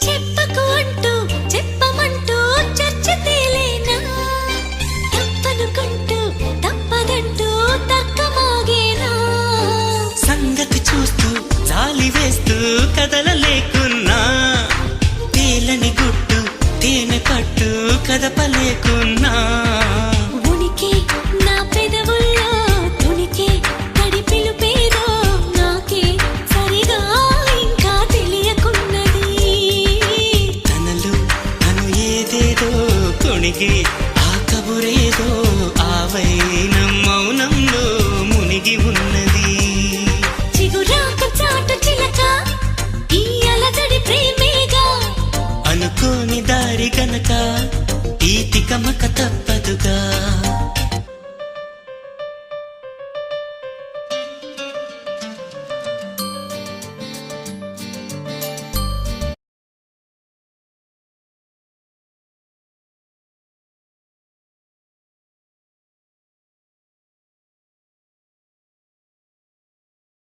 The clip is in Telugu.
చెప్పకు అంటూ చెప్పమంటూ చర్చ తేలేనా తప్పనుకుంటూ తప్పదంటూ తక్కమాగేనా సంగతి చూస్తూ జాలి వేస్తూ కదలలేకున్నా తేలని గుట్టు తేనె పట్టు కదపలేకున్నా ఉనికి నా పెదవుల్లో తునికి తడి పిలుపేదో నాకే సరిగా ఇంకా తెలియకున్నది తనలు తను ఏదేదో కొణిగి ఆ కబురేదో ఆవైన మౌనంలో మునిగి ఉన్నది చిగురాక చాటు చిలక ఈ అలజడి ప్రేమేగా అనుకోని దారి గనక ఈ తికమక తప్పదుగా